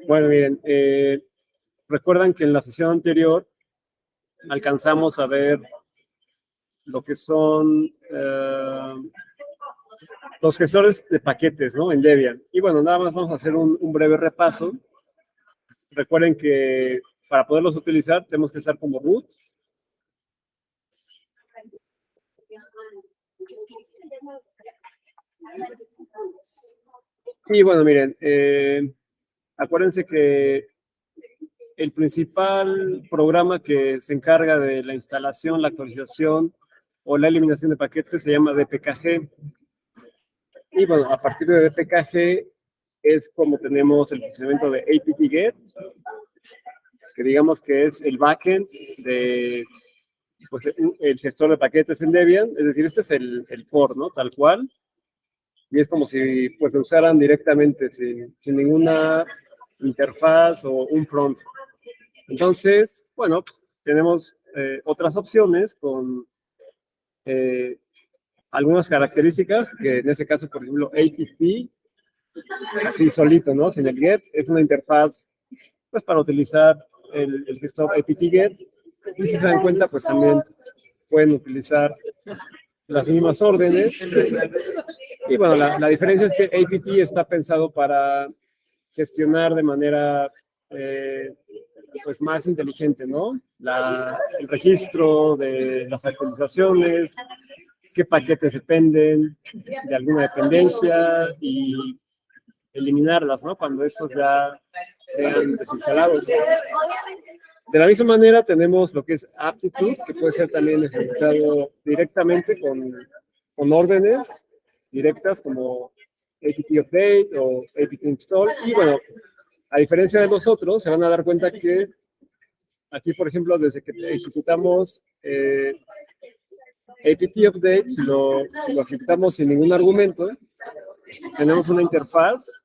Bueno, miren, recuerdan que en la sesión anterior alcanzamos a ver lo que son los gestores de paquetes, ¿no? En Debian. Y bueno, nada más vamos a hacer un breve repaso. Recuerden que para poderlos utilizar tenemos que estar como root. Y bueno, miren, acuérdense que el principal programa que se encarga de la instalación, la actualización o la eliminación de paquetes se llama dpkg. Y bueno, a partir de dpkg es como tenemos el funcionamiento de apt-get, que digamos que es el backend de pues, el gestor de paquetes en Debian. Es decir, este es el core, ¿no? Tal cual. Y es como si pues lo usaran directamente sin ninguna interfaz o un front. Entonces, bueno, tenemos otras opciones con algunas características, que en ese caso, por ejemplo, apt, así solito, ¿no? Sin el get, es una interfaz pues para utilizar el gestor apt-get. Y si se dan cuenta, pues también pueden utilizar las mismas órdenes. Y bueno, la diferencia es que apt está pensado para gestionar de manera pues más inteligente, ¿no? El registro de las actualizaciones, qué paquetes dependen de alguna dependencia y eliminarlas, ¿no? Cuando estos ya sean desinstalados. De la misma manera tenemos lo que es aptitude, que puede ser también ejecutado directamente con órdenes directas como apt-update o apt-install. Y bueno, a diferencia de los otros, se van a dar cuenta que aquí, por ejemplo, desde que ejecutamos apt-update, si lo ejecutamos sin ningún argumento, tenemos una interfaz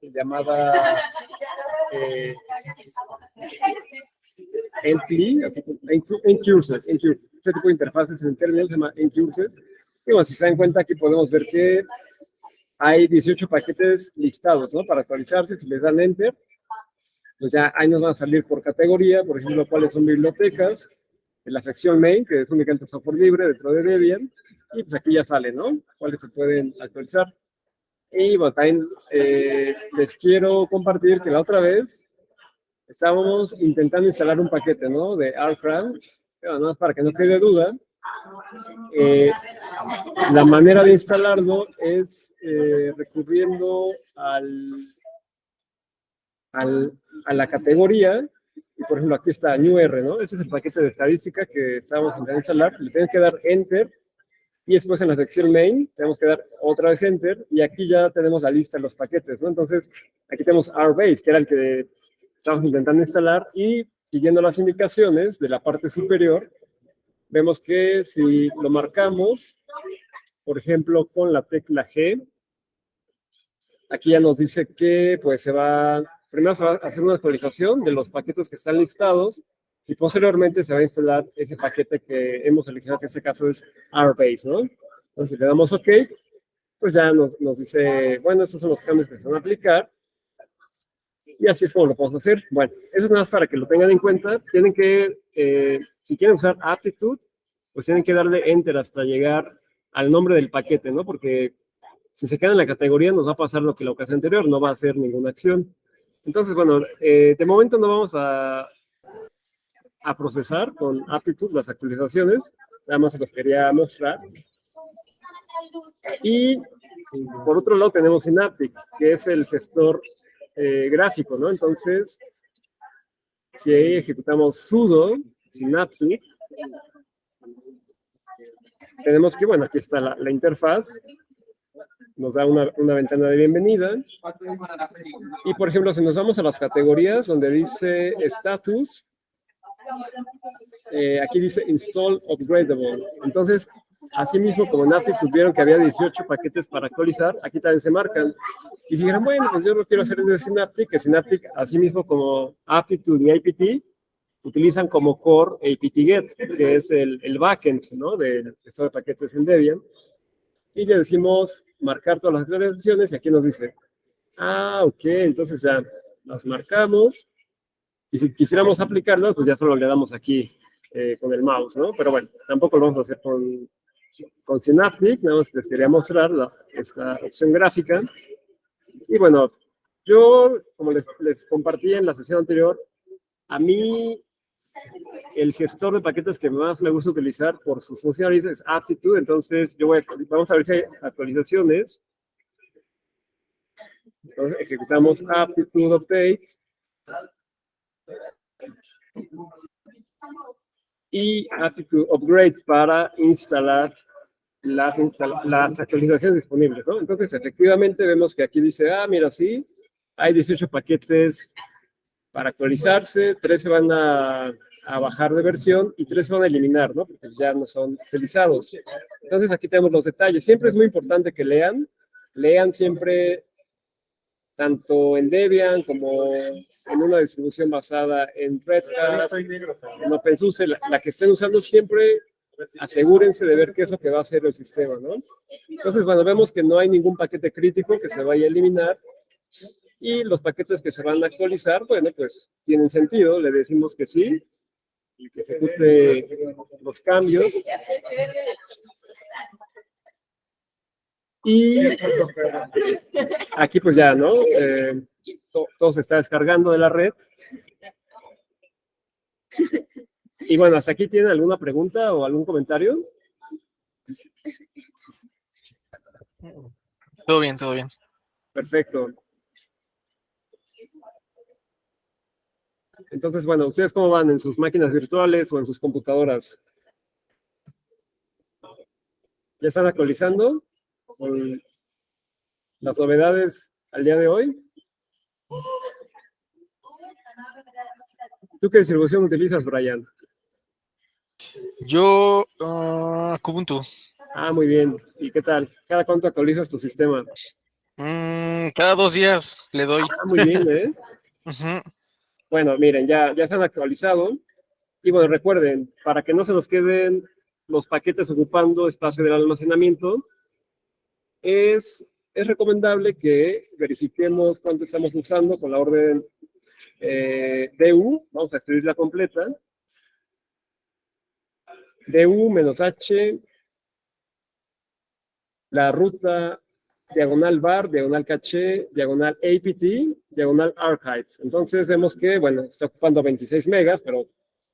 llamada encurses. Este tipo de interfaces en términos se llama encurses. Y bueno, si se dan cuenta, aquí podemos ver que hay 18 paquetes listados, ¿no? Para actualizarse, si les dan Enter, pues ya ahí nos van a salir por categoría, por ejemplo, cuáles son bibliotecas, en la sección main, que es únicamente software libre dentro de Debian, y pues aquí ya sale, ¿no? Cuáles se pueden actualizar. Y bueno, también les quiero compartir que la otra vez estábamos intentando instalar un paquete, ¿no? De rcran, pero nada más para que no quede duda. La manera de instalarlo es recurriendo a la categoría, y por ejemplo aquí está new R, ¿no? Este es el paquete de estadística que estábamos intentando instalar. Le tenemos que dar Enter, y después en la sección main tenemos que dar otra vez Enter, y aquí ya tenemos la lista de los paquetes, ¿no? Entonces aquí tenemos rbase, que era el que estamos intentando instalar, y siguiendo las indicaciones de la parte superior, vemos que si lo marcamos, por ejemplo, con la tecla G, aquí ya nos dice que pues primero se va a hacer una actualización de los paquetes que están listados y posteriormente se va a instalar ese paquete que hemos elegido, que en este caso es rbase, ¿no? Entonces, si le damos OK, pues ya nos dice, bueno, estos son los cambios que se van a aplicar. Y así es como lo podemos hacer. Bueno, eso es nada más para que lo tengan en cuenta. Tienen que, si quieren usar aptitude, pues tienen que darle Enter hasta llegar al nombre del paquete, ¿no? Porque si se queda en la categoría nos va a pasar lo que la ocasión anterior, no va a hacer ninguna acción. Entonces, bueno, de momento no vamos a procesar con aptitude las actualizaciones. Nada más se los quería mostrar. Y por otro lado tenemos Synaptic, que es el gestor gráfico, ¿no? Entonces, si ahí ejecutamos sudo synaptic, tenemos que, bueno, aquí está la interfaz, nos da una ventana de bienvenida. Y, por ejemplo, si nos vamos a las categorías donde dice status, aquí dice install upgradable. Entonces, así mismo como en Aptitude vieron que había 18 paquetes para actualizar, aquí también se marcan. Y si dijeran, bueno, pues yo lo quiero hacer desde Synaptic, que Synaptic, así mismo como Aptitude y APT, utilizan como core apt-get, que es el backend, ¿no? Del gestor de paquetes en Debian. Y le decimos marcar todas las actualizaciones y aquí nos dice, ok, entonces ya las marcamos. Y si quisiéramos aplicarlas, pues ya solo le damos aquí con el mouse, ¿no? Pero bueno, tampoco lo vamos a hacer con Synaptic, nada más les quería mostrar esta opción gráfica. Y bueno, yo, como les compartí en la sesión anterior, a mí el gestor de paquetes que más me gusta utilizar por sus funcionalidades es Aptitude, entonces vamos a ver si hay actualizaciones. Entonces ejecutamos Aptitude Update. Y Aptitude Upgrade para instalar las actualizaciones disponibles, ¿no? Entonces, efectivamente, vemos que aquí dice, mira, sí, hay 18 paquetes para actualizarse, 3 se van a bajar de versión y 3 se van a eliminar, ¿no? Porque ya no son utilizados. Entonces, aquí tenemos los detalles. Siempre es muy importante que lean siempre tanto en Debian como en una distribución basada en Red Hat, en OpenSUSE, la que estén usando siempre, asegúrense de ver qué es lo que va a hacer el sistema, ¿no? Entonces, bueno, vemos que no hay ningún paquete crítico que se vaya a eliminar y los paquetes que se van a actualizar, bueno, pues tienen sentido, le decimos que sí y que ejecute los cambios. Y aquí pues ya, ¿no? Todo se está descargando de la red. Y bueno, ¿hasta aquí tienen alguna pregunta o algún comentario? Todo bien, todo bien. Perfecto. Entonces, bueno, ¿ustedes cómo van en sus máquinas virtuales o en sus computadoras? ¿Ya están actualizando con las novedades al día de hoy? ¿Tú qué distribución utilizas, Brian? Yo, Kubuntu. Muy bien. ¿Y qué tal? ¿Cada cuánto actualizas tu sistema? Cada 2 días le doy. Muy bien, ¿eh? Uh-huh. Bueno, miren, ya se han actualizado. Y bueno, recuerden, para que no se nos queden los paquetes ocupando espacio del almacenamiento, es recomendable que verifiquemos cuánto estamos usando con la orden DU. Vamos a escribirla completa. DU-H, la ruta diagonal var, diagonal caché, diagonal apt, diagonal archives. Entonces vemos que, bueno, está ocupando 26 megas, pero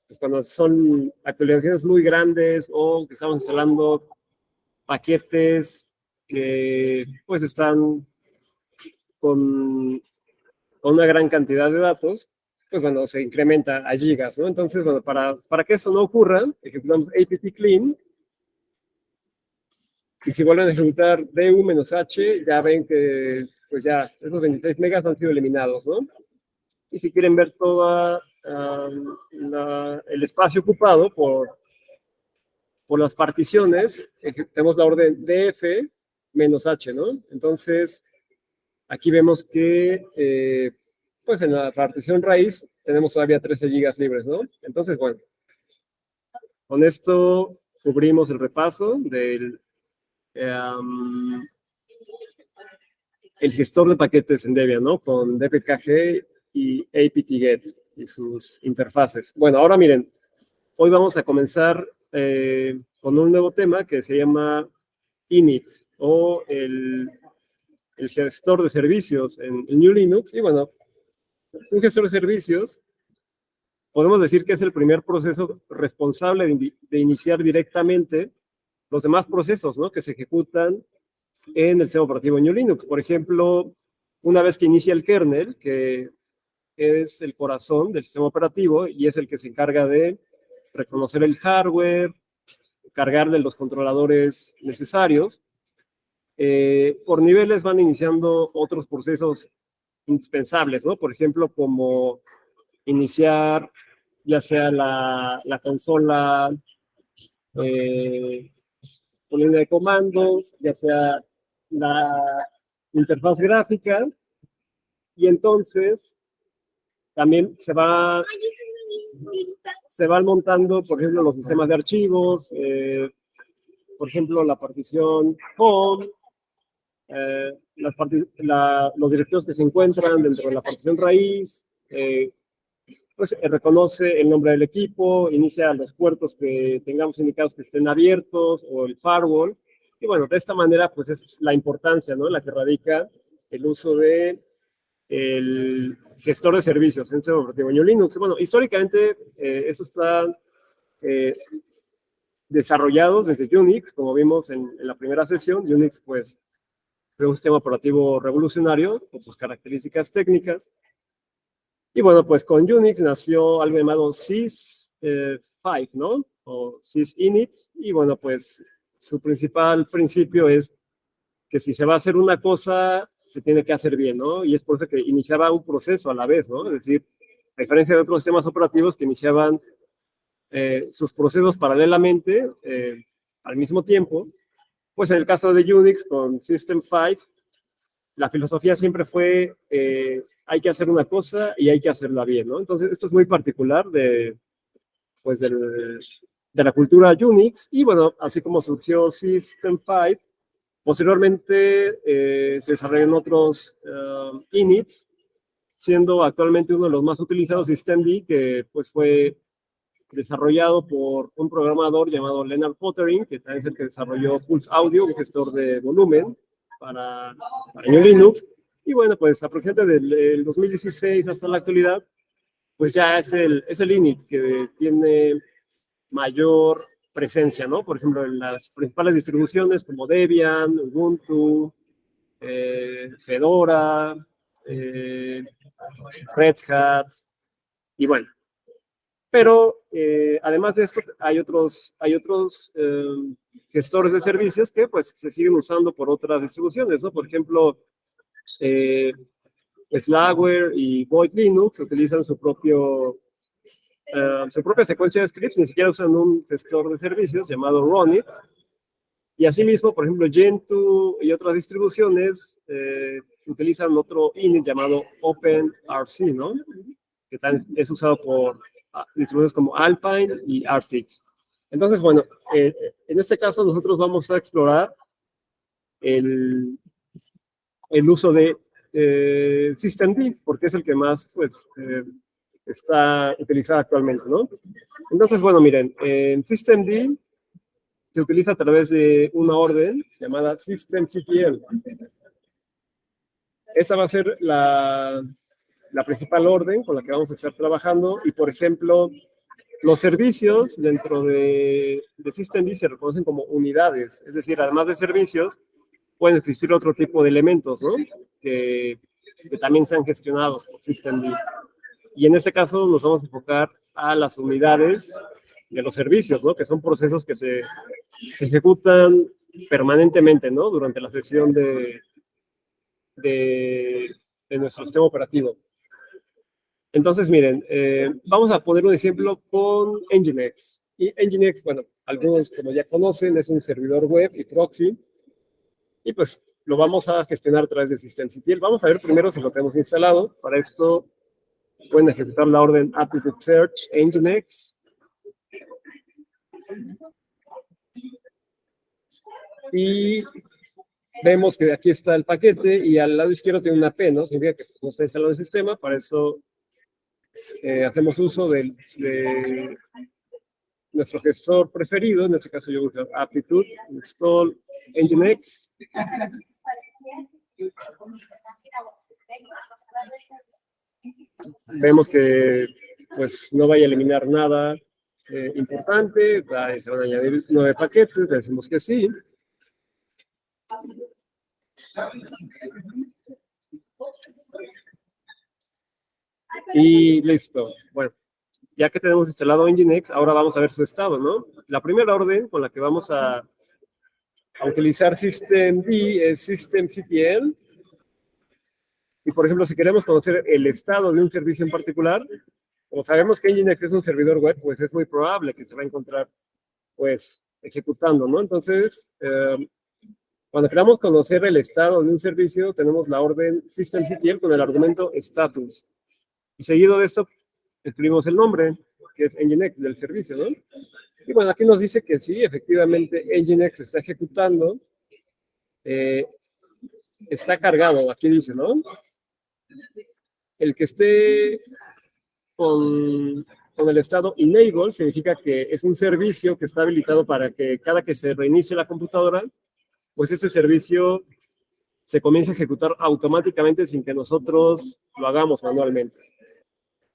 pues cuando son actualizaciones muy grandes o que estamos instalando paquetes que pues están con una gran cantidad de datos, pues bueno, se incrementa a gigas, ¿no? Entonces, bueno, para que eso no ocurra, ejecutamos apt clean. Y si vuelven a ejecutar du-h, ya ven que pues ya esos 26 megas han sido eliminados, ¿no? Y si quieren ver todo el espacio ocupado por las particiones, tenemos la orden df-h, ¿no? Entonces, aquí vemos que, pues en la partición raíz tenemos todavía 13 gigas libres, ¿no? Entonces, bueno, con esto cubrimos el repaso del el gestor de paquetes en Debian, ¿no? Con dpkg y apt-get y sus interfaces. Bueno, ahora miren, hoy vamos a comenzar con un nuevo tema que se llama init o el gestor de servicios en New Linux. Y bueno, un gestor de servicios podemos decir que es el primer proceso responsable de iniciar directamente los demás procesos, ¿no? Que se ejecutan en el sistema operativo New Linux. Por ejemplo, una vez que inicia el kernel, que es el corazón del sistema operativo y es el que se encarga de reconocer el hardware, cargarle los controladores necesarios, por niveles van iniciando otros procesos indispensables, ¿no? Por ejemplo, como iniciar ya sea la consola con línea de comandos, ya sea la interfaz gráfica, y entonces también se va se van montando, por ejemplo, los sistemas de archivos, por ejemplo, la partición home, los directorios que se encuentran dentro de la partición raíz, pues reconoce el nombre del equipo, inicia los puertos que tengamos indicados que estén abiertos o el firewall. Y bueno, de esta manera, pues es la importancia, ¿no? La que radica el uso de el gestor de servicios en sistema operativo GNU Linux. Bueno, históricamente eso está desarrollado desde Unix, como vimos en la primera sesión. Unix, pues, fue un sistema operativo revolucionario por sus características técnicas. Y bueno, pues con Unix nació algo llamado sys5, ¿no? O sysinit. Y bueno, pues su principal principio es que si se va a hacer una cosa, se tiene que hacer bien, ¿no? Y es por eso que iniciaba un proceso a la vez, ¿no? Es decir, a diferencia de otros sistemas operativos que iniciaban sus procesos paralelamente al mismo tiempo, pues en el caso de Unix con System 5, la filosofía siempre fue hay que hacer una cosa y hay que hacerla bien, ¿no? Entonces, esto es muy particular pues de la cultura Unix. Y bueno, así como surgió System 5, posteriormente se desarrollan otros inits, siendo actualmente uno de los más utilizados Systemd, que pues fue desarrollado por un programador llamado Leonard Pottering, que también es el que desarrolló Pulse Audio, un gestor de volumen para GNU Linux. Y bueno, pues aproximadamente del 2016 hasta la actualidad, pues ya es el init que tiene mayor presencia, ¿no? Por ejemplo, en las principales distribuciones como Debian, Ubuntu, Fedora, Red Hat, y bueno. Pero además de esto, hay otros gestores de servicios que pues se siguen usando por otras distribuciones, ¿no? Por ejemplo, Slackware y Void Linux utilizan su propia secuencia de scripts, ni siquiera usan un gestor de servicios llamado Runit. Y asimismo, por ejemplo, Gentoo y otras distribuciones utilizan otro init llamado OpenRC, ¿no? Que también es usado por distribuciones como Alpine y Arctic. Entonces, bueno, en este caso nosotros vamos a explorar el uso de Systemd, porque es el que más, pues, está utilizado actualmente, ¿no? Entonces, bueno, miren, en Systemd se utiliza a través de una orden llamada systemctl. Esa va a ser la principal orden con la que vamos a estar trabajando. Y, por ejemplo, los servicios dentro de Systemd se reconocen como unidades. Es decir, además de servicios, pueden existir otro tipo de elementos, ¿no? Que también sean gestionados por Systemd. Y en este caso nos vamos a enfocar a las unidades de los servicios, ¿no? Que son procesos que se ejecutan permanentemente, ¿no? Durante la sesión de nuestro sistema operativo. Entonces, miren, vamos a poner un ejemplo con Nginx. Y Nginx, bueno, algunos como ya conocen, es un servidor web y proxy. Y pues lo vamos a gestionar a través de systemctl. Vamos a ver primero si lo tenemos instalado. Para esto pueden ejecutar la orden aptitude search Nginx. Y vemos que aquí está el paquete y al lado izquierdo tiene una P, ¿no? Significa que no está instalado el sistema. Para eso hacemos uso de nuestro gestor preferido. En este caso yo uso aptitude install Nginx. Vemos que pues no vaya a eliminar nada importante. Se van a añadir 9 paquetes, le decimos que sí. Y listo. Bueno, ya que tenemos instalado Nginx, ahora vamos a ver su estado, ¿no? La primera orden con la que vamos a utilizar Systemd es systemctl. Y por ejemplo, si queremos conocer el estado de un servicio en particular, como sabemos que Nginx es un servidor web, pues es muy probable que se va a encontrar, pues, ejecutando, ¿no? Entonces, cuando queramos conocer el estado de un servicio, tenemos la orden systemctl con el argumento status. Y seguido de esto, escribimos el nombre, que es Nginx del servicio, ¿no? Y bueno, aquí nos dice que sí, efectivamente, Nginx está ejecutando, está cargado, aquí dice, ¿no? El que esté con el estado enable significa que es un servicio que está habilitado para que cada que se reinicie la computadora, pues ese servicio se comience a ejecutar automáticamente sin que nosotros lo hagamos manualmente.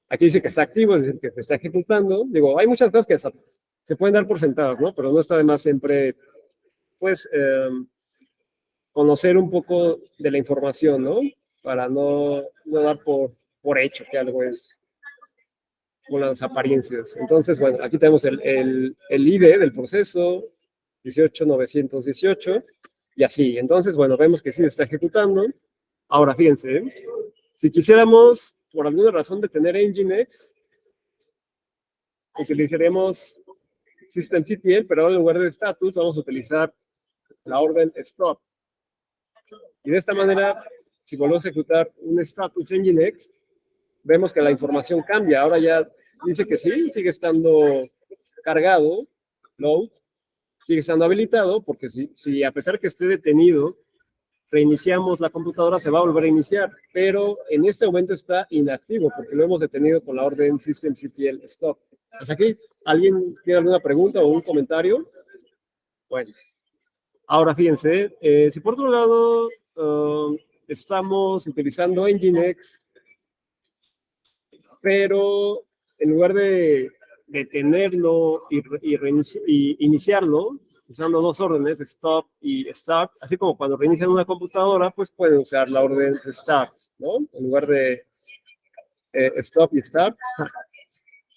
Aquí dice que está activo, es decir, que se está ejecutando. Digo, hay muchas cosas que se pueden dar por sentadas, ¿no? Pero no está de más siempre, pues, conocer un poco de la información, ¿no? Para no dar por hecho que algo es con las apariencias. Entonces, bueno, aquí tenemos el ID del proceso, 18918, y así. Entonces, bueno, vemos que sí está ejecutando. Ahora, fíjense, si quisiéramos, por alguna razón, detener Nginx, utilizaríamos systemctl, pero ahora en lugar de status vamos a utilizar la orden stop. Y de esta manera, si volvemos a ejecutar un status Nginx, vemos que la información cambia. Ahora ya dice que sí, sigue estando cargado, load, sigue estando habilitado, porque si a pesar que esté detenido, reiniciamos la computadora, se va a volver a iniciar, pero en este momento está inactivo, porque lo hemos detenido con la orden systemctl stop. Hasta aquí, ¿alguien tiene alguna pregunta o un comentario? Bueno, ahora fíjense, si por otro lado estamos utilizando Nginx, pero en lugar de detenerlo y iniciarlo, usando dos órdenes, stop y start, así como cuando reinician una computadora, pues pueden usar la orden start, ¿no? En lugar de stop y start,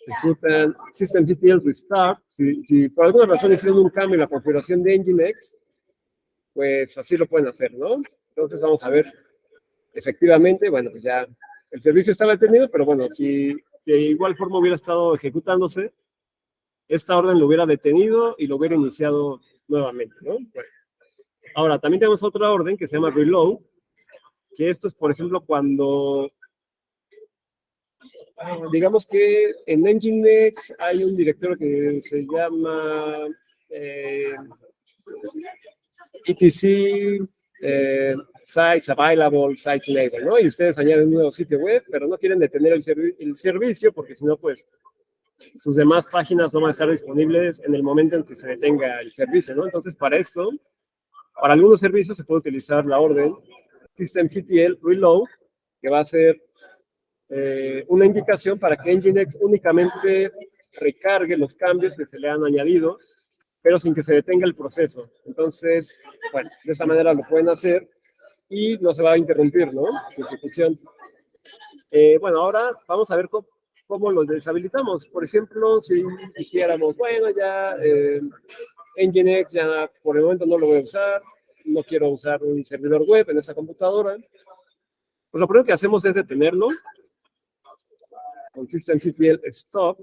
ejecutan systemctl restart. Si por alguna razón hicieron un cambio en la configuración de Nginx, pues así lo pueden hacer, ¿no? Entonces vamos a ver, efectivamente, bueno, pues ya el servicio estaba detenido, pero bueno, si de igual forma hubiera estado ejecutándose, esta orden lo hubiera detenido y lo hubiera iniciado nuevamente, ¿no? Bueno. Ahora, también tenemos otra orden que se llama reload, que esto es, por ejemplo, cuando, digamos que en Nginx hay un directorio que se llama etc sites available, sites enable, ¿no? Y ustedes añaden un nuevo sitio web, pero no quieren detener el servicio porque si no, pues sus demás páginas no van a estar disponibles en el momento en que se detenga el servicio, ¿no? Entonces, para esto, para algunos servicios se puede utilizar la orden systemctl reload, que va a ser una indicación para que Nginx únicamente recargue los cambios que se le han añadido, pero sin que se detenga el proceso. Entonces, bueno, de esa manera lo pueden hacer y no se va a interrumpir, ¿no? Su ejecución. Bueno, ahora vamos a ver cómo lo deshabilitamos. Por ejemplo, si dijéramos, bueno, ya Nginx ya por el momento no lo voy a usar, no quiero usar un servidor web en esa computadora, pues lo primero que hacemos es detenerlo con systemctl stop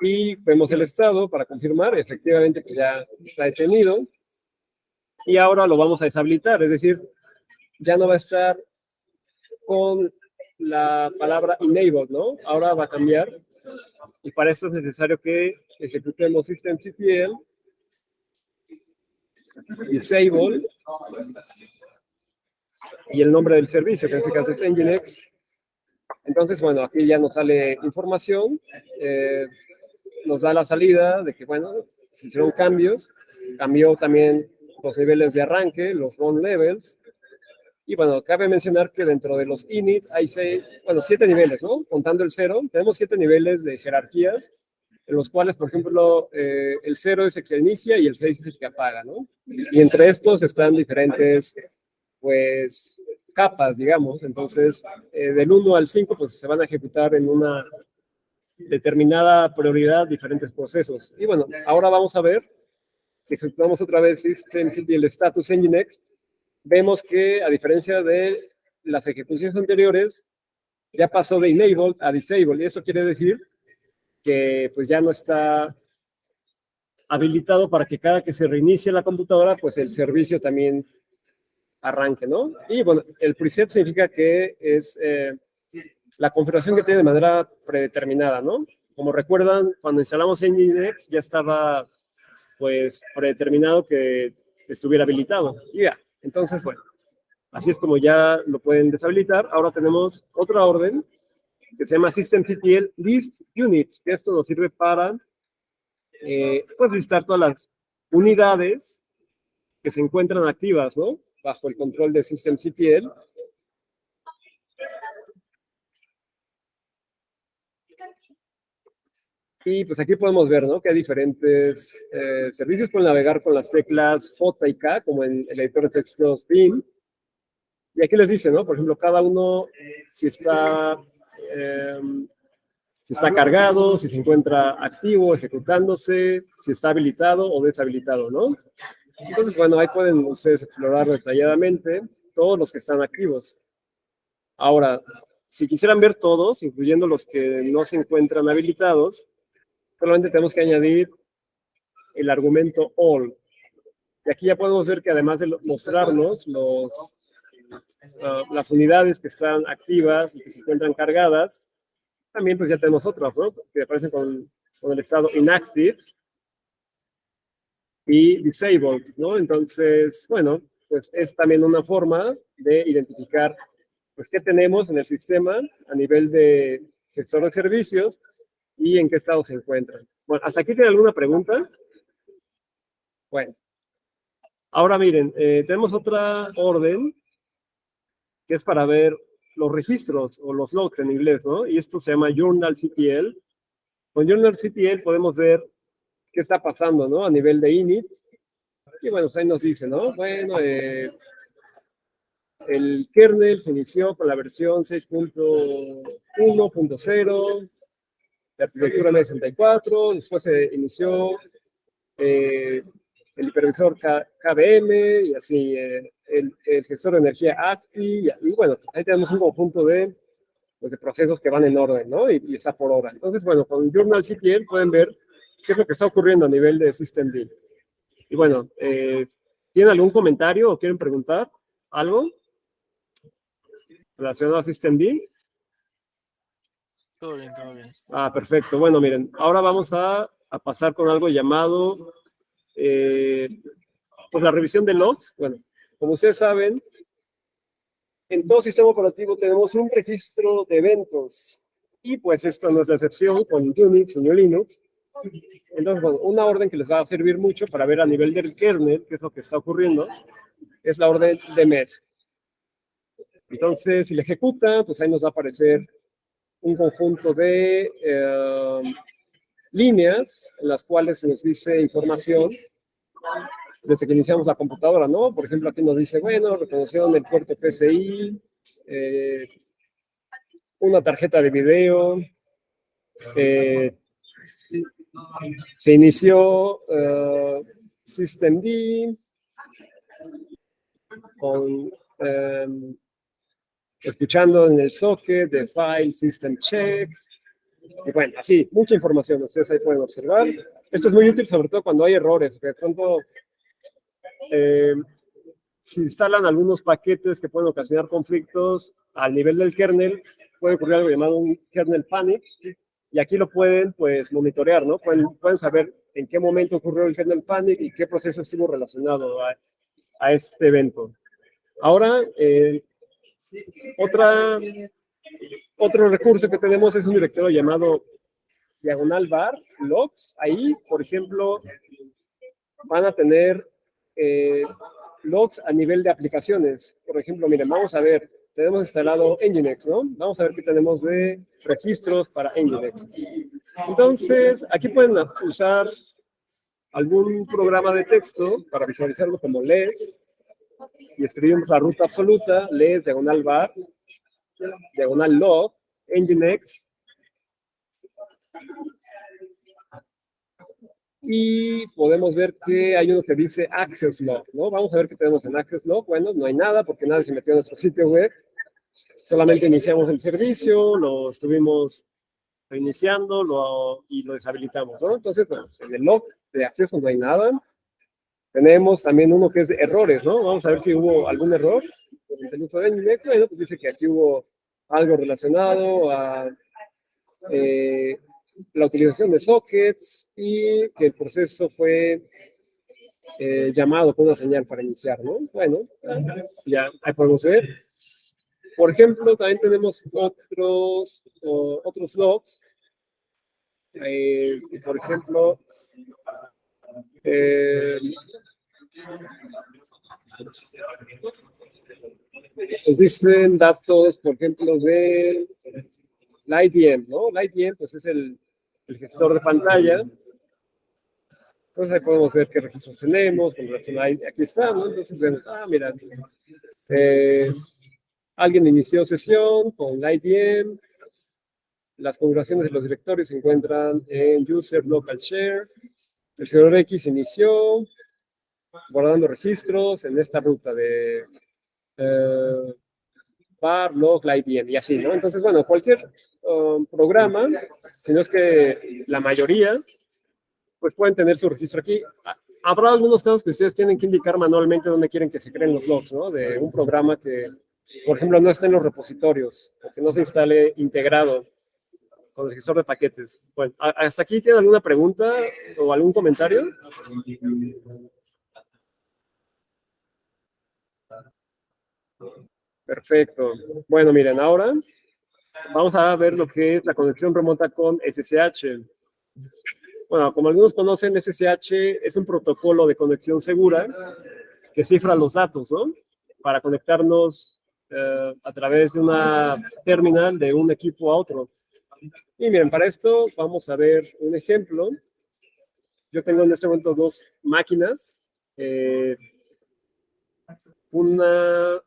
y vemos el estado para confirmar, efectivamente que ya está detenido y ahora lo vamos a deshabilitar, es decir, ya no va a estar con la palabra enabled, ¿no? Ahora va a cambiar y para esto es necesario que ejecutemos systemctl disable y el nombre del servicio, que en este caso es Nginx. Entonces, bueno, aquí ya nos sale información, nos da la salida de que, bueno, se hicieron cambios, cambió también los niveles de arranque, los run levels, y bueno, cabe mencionar que dentro de los init hay 7 niveles, ¿no? Contando el 0, tenemos 7 niveles de jerarquías, en los cuales, por ejemplo, el 0 es el que inicia y el 6 es el que apaga, ¿no? Y entre estos están diferentes, pues, capas, digamos. Entonces, del 1 al 5, pues se van a ejecutar en una determinada prioridad diferentes procesos. Y bueno, ahora vamos a ver, si ejecutamos otra vez systemctl status Nginx, vemos que a diferencia de las ejecuciones anteriores, ya pasó de enable a disable, y eso quiere decir que pues ya no está habilitado para que cada que se reinicie la computadora, pues el servicio también arranque, ¿no? Y bueno, el preset significa que es la configuración que tiene de manera predeterminada, ¿no? Como recuerdan, cuando instalamos Nginx ya estaba, pues, predeterminado que estuviera habilitado. Y ya, entonces, bueno, así es como ya lo pueden deshabilitar. Ahora tenemos otra orden que se llama systemctl list units, que esto nos sirve para, pues, listar todas las unidades que se encuentran activas, ¿no? Bajo el control de systemctl. Y pues aquí podemos ver, ¿no? Que hay diferentes servicios. Pueden navegar con las teclas J y K, como en el editor de textos Vim. Y aquí les dice, ¿no? Por ejemplo, cada uno, si está cargado, si se encuentra activo, ejecutándose, si está habilitado o deshabilitado, ¿no? Entonces, bueno, ahí pueden ustedes explorar detalladamente todos los que están activos. Ahora, si quisieran ver todos, incluyendo los que no se encuentran habilitados, solamente tenemos que añadir el argumento all. Y aquí ya podemos ver que además de mostrarnos las unidades que están activas y que se encuentran cargadas, también pues ya tenemos otras, ¿no? Que aparecen con el estado inactive y disabled, ¿no? Entonces, bueno, pues es también una forma de identificar pues qué tenemos en el sistema a nivel de gestor de servicios y en qué estado se encuentran. Bueno, ¿hasta aquí tiene alguna pregunta? Bueno, ahora miren, tenemos otra orden que es para ver los registros o los logs en inglés, ¿no? Y esto se llama journalctl. Con journalctl podemos ver qué está pasando, ¿no? A nivel de init. Y bueno, pues ahí nos dice, ¿no? Bueno, el kernel se inició con la versión 6.1.0 de arquitectura M64, después se inició el hipervisor KVM y así el gestor de energía ACTI y bueno, ahí tenemos un conjunto de, pues, de procesos que van en orden, ¿no? Y está por hora. Entonces, bueno, con journalctl pueden ver qué es lo que está ocurriendo a nivel de systemd. Y bueno, ¿tienen algún comentario o quieren preguntar algo relacionado a systemd? Todo bien, todo bien. Ah, perfecto. Bueno, miren, ahora vamos a pasar con algo llamado, pues la revisión de logs. Bueno, como ustedes saben, en todo sistema operativo tenemos un registro de eventos. Y pues esto no es la excepción con Unix o Linux. Entonces, bueno, una orden que les va a servir mucho para ver a nivel del kernel qué es lo que está ocurriendo, es la orden dms. Entonces, si la ejecuta, pues ahí nos va a aparecer un conjunto de líneas en las cuales se nos dice información desde que iniciamos la computadora, ¿no? Por ejemplo, aquí nos dice, bueno, reconoció el puerto PCI, una tarjeta de video, se inició systemd con escuchando en el socket de file system check. Y bueno, así, mucha información, ustedes ahí pueden observar. Esto es muy útil, sobre todo cuando hay errores, porque de pronto, si instalan algunos paquetes que pueden ocasionar conflictos al nivel del kernel, puede ocurrir algo llamado un kernel panic, y aquí lo pueden, pues, monitorear, ¿no? Pueden saber en qué momento ocurrió el kernel panic y qué proceso estuvo relacionado a este evento. Ahora, otro recurso que tenemos es un directorio llamado /var logs. Ahí, por ejemplo, van a tener logs a nivel de aplicaciones. Por ejemplo, miren, vamos a ver, tenemos instalado Nginx, ¿no? Vamos a ver qué tenemos de registros para Nginx. Entonces, aquí pueden usar algún programa de texto para visualizarlo como les, y escribimos la ruta absoluta, les, /var, /log, Nginx, y podemos ver que hay uno que dice Access Log, ¿no? Vamos a ver qué tenemos en Access Log. Bueno, no hay nada porque nadie se metió en nuestro sitio web. Solamente iniciamos el servicio, lo estuvimos reiniciando y lo deshabilitamos, ¿no? Entonces, bueno, en el log de acceso no hay nada. Tenemos también uno que es de errores, ¿no? Vamos a ver si hubo algún error en el uso de Nginx. Bueno, pues dice que aquí hubo algo relacionado a la utilización de sockets y que el proceso fue llamado con una señal para iniciar, ¿no? Bueno, ya ahí podemos ver. Por ejemplo, también tenemos otros logs. Por ejemplo, nos dicen datos, por ejemplo, de la IDM, ¿no? La IDM, pues es el gestor de pantalla. Entonces ahí podemos ver qué registros tenemos, con relación a aquí está, ¿no? Entonces vemos, mira, alguien inició sesión con la IDM, las configuraciones de los directorios se encuentran en user local share, el servidor X inició, guardando registros en esta ruta de var, log, la IDM y así, ¿no? Entonces, bueno, cualquier programa, si no es que la mayoría, pues pueden tener su registro aquí. Habrá algunos casos que ustedes tienen que indicar manualmente dónde quieren que se creen los logs, ¿no? De un programa que, por ejemplo, no esté en los repositorios o que no se instale integrado con el gestor de paquetes. Bueno, ¿hasta aquí tienen alguna pregunta o algún comentario? Perfecto. Bueno, miren, ahora vamos a ver lo que es la conexión remota con SSH. Bueno, como algunos conocen, SSH es un protocolo de conexión segura que cifra los datos, ¿no? Para conectarnos a través de una terminal de un equipo a otro. Y miren, para esto vamos a ver un ejemplo. Yo tengo en este momento dos máquinas. Una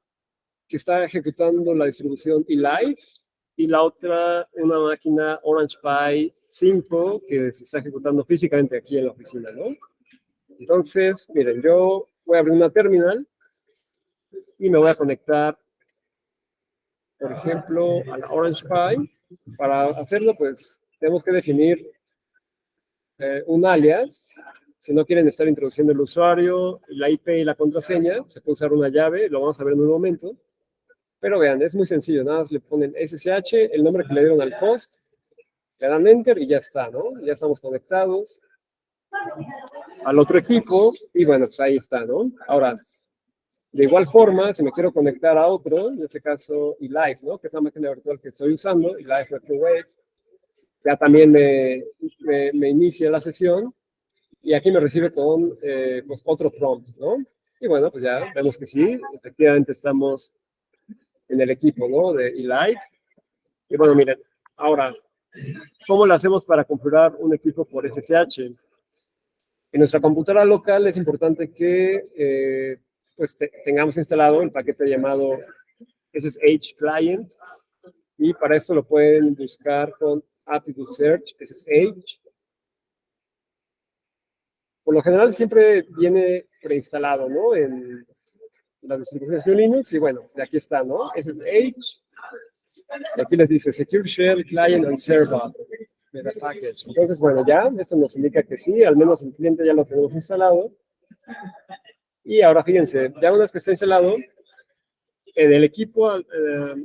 que está ejecutando la distribución eLive y la otra una máquina Orange Pi 5 que se está ejecutando físicamente aquí en la oficina, ¿no? Entonces, miren, yo voy a abrir una terminal y me voy a conectar, por ejemplo, a la Orange Pi. Para hacerlo, pues, tenemos que definir un alias. Si no quieren estar introduciendo el usuario, la IP y la contraseña, se puede usar una llave, lo vamos a ver en un momento. Pero vean, es muy sencillo, nada más le ponen SSH, el nombre que le dieron al host, le dan Enter y ya está, ¿no? Ya estamos conectados al otro equipo y bueno, pues ahí está, ¿no? Ahora, de igual forma, si me quiero conectar a otro, en este caso eLive, ¿no? Que es la máquina virtual que estoy usando, eLive Retrowave, ya también me inicia la sesión y aquí me recibe con pues otro prompt, ¿no? Y bueno, pues ya vemos que sí, efectivamente estamos en el equipo, ¿no? De eLive. Y bueno, miren, ahora, ¿cómo lo hacemos para configurar un equipo por SSH? En nuestra computadora local es importante que pues tengamos instalado el paquete llamado SSH Client y para esto lo pueden buscar con aptitude search SSH. Por lo general siempre viene preinstalado, ¿no? En la distribución de Linux y bueno, de aquí está, ¿no? SSH. Aquí les dice Secure Shell Client and Server Meta Package. Entonces, bueno, ya, esto nos indica que sí, al menos el cliente ya lo tenemos instalado. Y ahora fíjense, ya una vez que está instalado, en el equipo en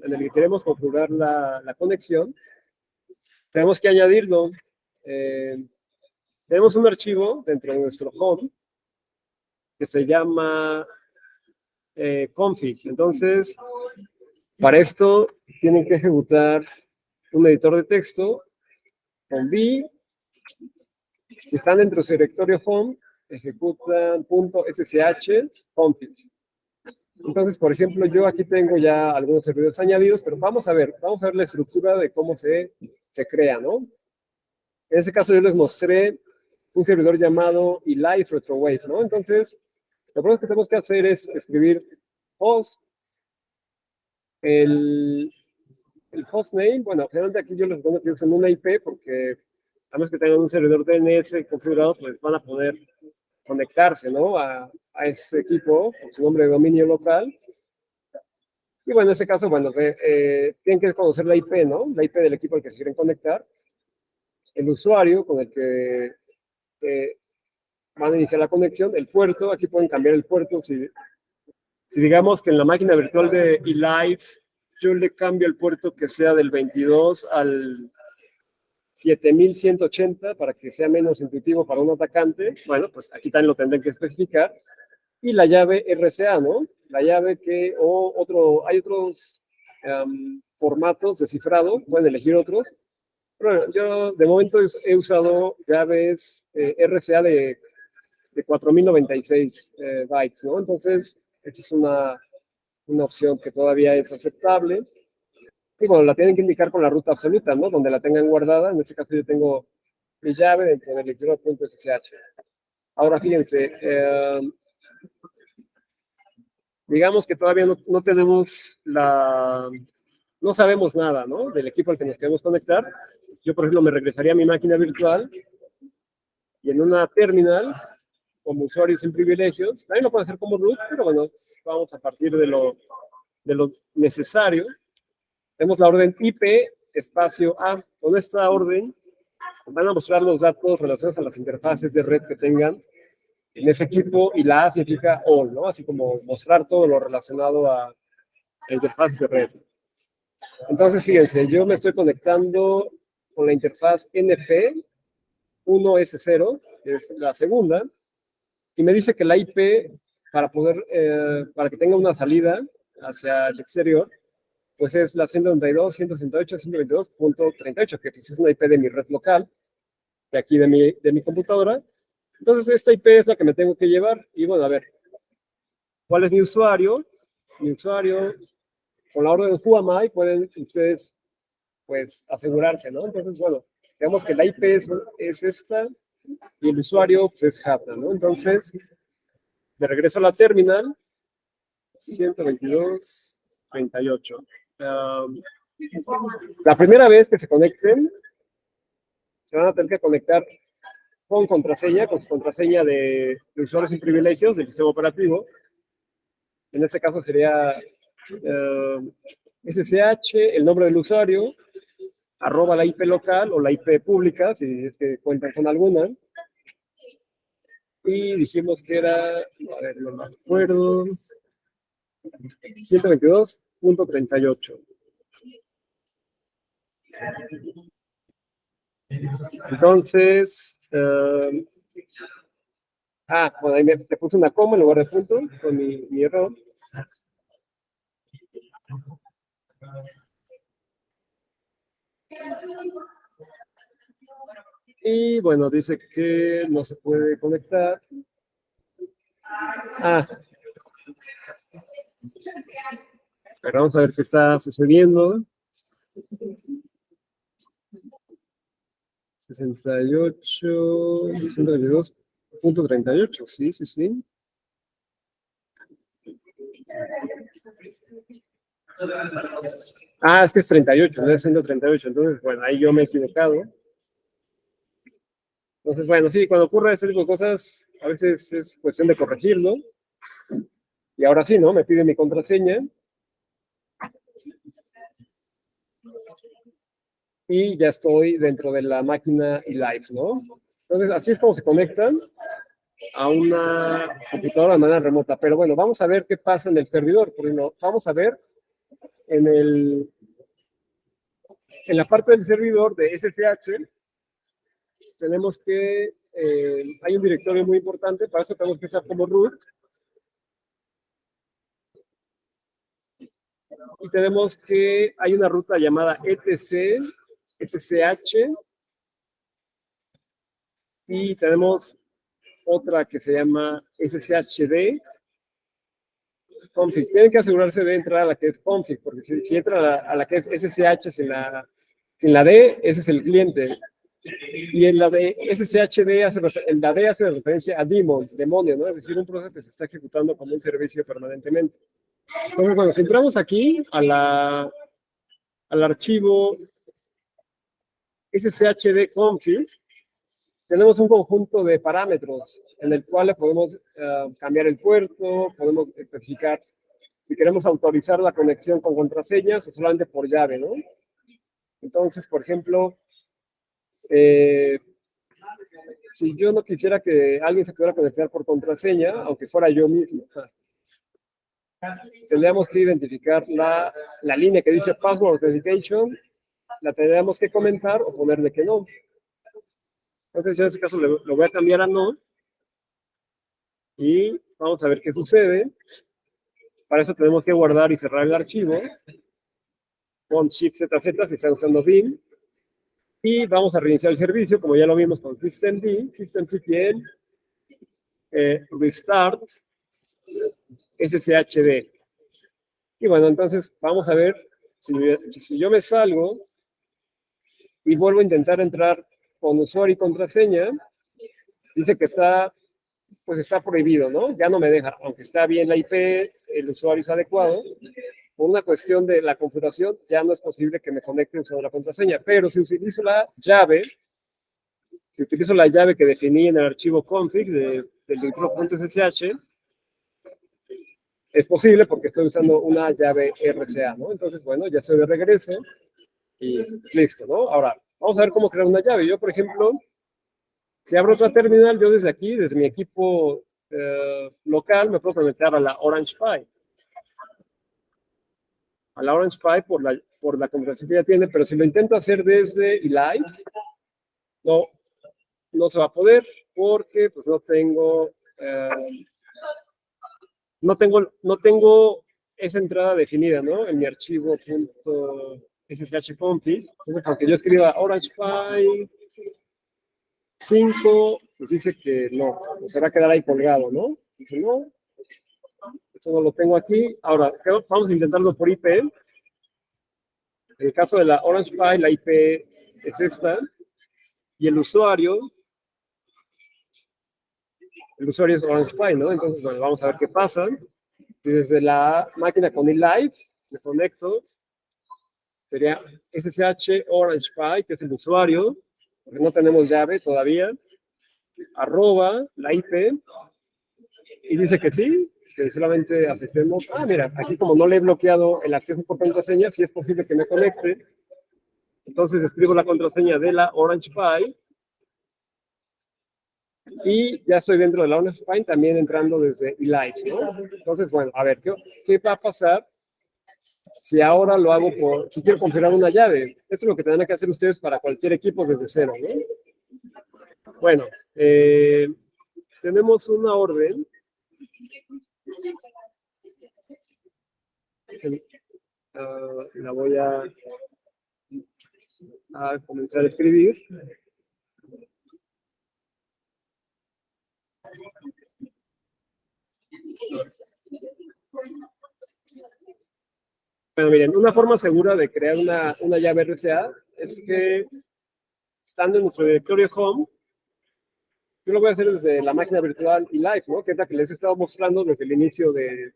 el que queremos configurar la conexión, tenemos que añadirlo. Tenemos un archivo dentro de nuestro home que se llama config. Entonces, para esto tienen que ejecutar un editor de texto con v. Si están dentro de su directorio home, ejecutan .ssh config. Entonces, por ejemplo, yo aquí tengo ya algunos servidores añadidos, pero vamos a ver la estructura de cómo se crea, ¿no? En este caso yo les mostré un servidor llamado eLive Retrowave, ¿no? Entonces, lo primero que tenemos que hacer es escribir host, el hostname. Bueno, generalmente aquí yo les recomiendo que usen una IP porque a menos que tengan un servidor DNS configurado, pues van a poder conectarse, ¿no? A ese equipo con su nombre de dominio local. Y bueno, en ese caso, bueno, tienen que conocer la IP, ¿no? La IP del equipo al que se quieren conectar, el usuario con el que van a iniciar la conexión, el puerto. Aquí pueden cambiar el puerto si digamos que en la máquina virtual de eLive yo le cambio el puerto que sea del 22 al 7180 para que sea menos intuitivo para un atacante. Bueno, pues aquí también lo tendrán que especificar. Y la llave RCA, ¿no? La llave que, hay otros formatos de cifrado, pueden elegir otros. Pero bueno, yo de momento he usado llaves RCA de 4096 bytes, ¿no? Entonces, esta es una opción que todavía es aceptable. Y bueno, la tienen que indicar con la ruta absoluta, ¿no? Donde la tengan guardada. En este caso yo tengo mi llave dentro del lector.ssh. Ahora fíjense, digamos que todavía no tenemos no sabemos nada, ¿no? Del equipo al que nos queremos conectar. Yo, por ejemplo, me regresaría a mi máquina virtual y en una terminal, como usuario sin privilegios, también lo puedo hacer como root, pero bueno, vamos a partir de lo necesario. Tenemos la orden IP espacio A. Con esta orden van a mostrar los datos relacionados a las interfaces de red que tengan en ese equipo, y la A significa all, ¿no? Así como mostrar todo lo relacionado a interfaces de red. Entonces, fíjense, yo me estoy conectando con la interfaz NP1S0, que es la segunda, y me dice que la IP, para que tenga una salida hacia el exterior, pues es la 192.168.122.38, que pues es una IP de mi red local, de aquí de mi computadora. Entonces, esta IP es la que me tengo que llevar. Y bueno, a ver, ¿cuál es mi usuario? Mi usuario, con la orden whoami, pueden ustedes, pues, asegurarse, ¿no? Entonces, bueno, digamos que la IP es esta y el usuario, pues, es Hata, ¿no? Entonces, de regreso a la terminal, 122.38. La primera vez que se conecten, se van a tener que conectar con su contraseña de usuarios sin privilegios del sistema operativo. En este caso sería SSH, el nombre del usuario, @ la IP local o la IP pública, si es que cuentan con alguna. Y dijimos que era, a ver, no me acuerdo, 122.38. Entonces, bueno, ahí te puse una coma en lugar de punto con mi error. Y bueno, dice que no se puede conectar. Pero vamos a ver qué está sucediendo. 122.38, sí. Es que es 38, no es 138, entonces, bueno, ahí yo me he equivocado. Entonces, bueno, sí, cuando ocurre ese tipo de cosas, a veces es cuestión de corregirlo. Y ahora sí, ¿no? Me pide mi contraseña. Y ya estoy dentro de la máquina eLive, ¿no? Entonces, así es como se conectan a una computadora de manera remota. Pero bueno, vamos a ver qué pasa en el servidor. Porque vamos a ver en la parte del servidor de SSH, tenemos que, hay un directorio muy importante, para eso tenemos que usar como root. Y tenemos que, hay una ruta llamada etc SSH, y tenemos otra que se llama SSHD config. Tienen que asegurarse de entrar a la que es config, porque si entra a la que es SSH sin la D, ese es el cliente. Y en la de SSHD, en la D hace referencia a demonio, ¿no? Es decir, un proceso que se está ejecutando como un servicio permanentemente. Entonces, bueno, si entramos aquí al archivo SSHD config, tenemos un conjunto de parámetros en el cual le podemos cambiar el puerto, podemos especificar si queremos autorizar la conexión con contraseñas o solamente por llave, ¿no? Entonces, por ejemplo, si yo no quisiera que alguien se pudiera conectar por contraseña, aunque fuera yo mismo, tendríamos que identificar la línea que dice Password Authentication, la tendríamos que comentar o ponerle que no. Entonces yo en este caso lo voy a cambiar a no. Y vamos a ver qué sucede. Para eso tenemos que guardar y cerrar el archivo con Shift ZZ si está usando Vim. Y vamos a reiniciar el servicio, como ya lo vimos con systemd, systemctl, restart, sshd. Y bueno, entonces vamos a ver si yo me salgo y vuelvo a intentar entrar con usuario y contraseña, dice que está prohibido, ¿no? Ya no me deja, aunque está bien la IP, el usuario es adecuado. Por una cuestión de la configuración, ya no es posible que me conecte usando la contraseña. Pero si utilizo la llave que definí en el archivo config del intro.ssh, es posible porque estoy usando una llave RCA, ¿no? Entonces, bueno, ya estoy de regreso y listo, ¿no? Ahora, vamos a ver cómo crear una llave. Yo, por ejemplo, si abro otra terminal, yo desde aquí, desde mi equipo local, me puedo conectar a la Orange Pi. A la Orange Pi por la configuración que ya tiene, pero si lo intento hacer desde eLive, no se va a poder porque pues no tengo esa entrada definida, ¿no? En mi archivo .sshconfig. Entonces, aunque yo escriba Orange Pi 5, pues dice que no, pues se va a quedar ahí colgado, ¿no? Dice no, eso no lo tengo aquí. Ahora, vamos a intentarlo por IP. En el caso de la Orange Pi, la IP es esta. Y el usuario es Orange Pi, ¿no? Entonces, bueno, vamos a ver qué pasa. Y desde la máquina con eLive, me conecto. Sería SSH Orange Pi, que es el usuario, porque no tenemos llave todavía. @ la IP. Y dice que sí, que solamente aceptemos. Ah, mira, aquí como no le he bloqueado el acceso por contraseña, sí es posible que me conecte. Entonces escribo la contraseña de la Orange Pi. Y ya estoy dentro de la Orange Pi, también entrando desde eLive, ¿no? Entonces, bueno, a ver, ¿qué va a pasar si ahora lo hago si quiero configurar una llave? Esto es lo que tendrán que hacer ustedes para cualquier equipo desde cero, ¿no? Bueno, tenemos una orden. La voy a comenzar a escribir. Bueno, miren, una forma segura de crear una llave RCA es que, estando en nuestro directorio home, yo lo voy a hacer desde la máquina virtual eLive, ¿no? Que es la que les he estado mostrando desde el inicio de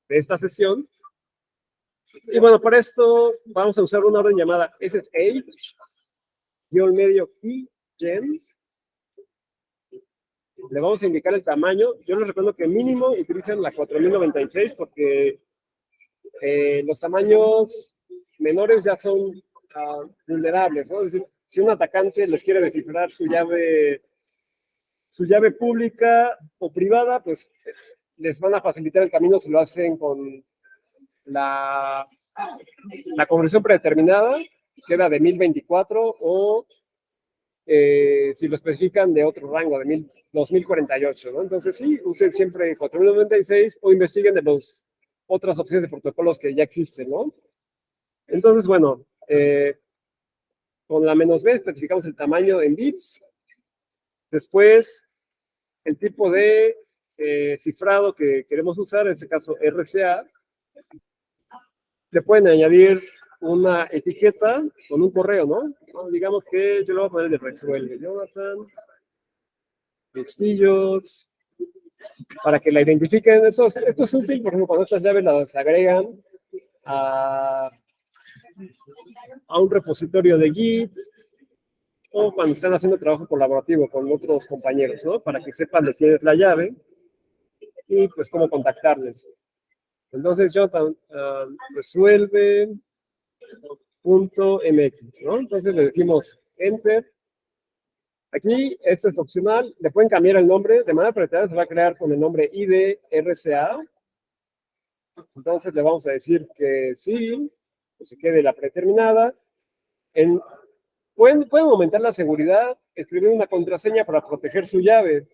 esta sesión. Y bueno, para esto vamos a usar una orden llamada SSH-keygen. Le vamos a indicar el tamaño. Yo les recomiendo que mínimo utilicen la 4096 porque los tamaños menores ya son vulnerables, ¿no? Es decir, si un atacante les quiere descifrar su llave pública o privada, pues les van a facilitar el camino si lo hacen con la conversión predeterminada, que era de 1024, o si lo especifican de otro rango, de 2048, ¿no? Entonces sí, usen siempre 4096 o investiguen de las otras opciones de protocolos que ya existen, ¿no? Entonces, bueno, con la "-b especificamos el tamaño en bits. Después, el tipo de cifrado que queremos usar, en este caso RCA. Le pueden añadir una etiqueta con un correo, ¿no? Digamos que yo lo voy a poner de resuelve. Jonathan Castillos, para que la identifiquen. Esto es útil, por ejemplo, cuando estas llaves las agregan a un repositorio de Git o cuando están haciendo trabajo colaborativo con otros compañeros, ¿no? Para que sepan de quién es la llave y pues cómo contactarles. Entonces, Jonathan resuelve.mx, ¿no? Entonces le decimos Enter. Aquí, esto es opcional, le pueden cambiar el nombre, de manera predeterminada se va a crear con el nombre ID RCA, Entonces le vamos a decir que sí, que se quede la predeterminada. Pueden aumentar la seguridad, escribir una contraseña para proteger su llave,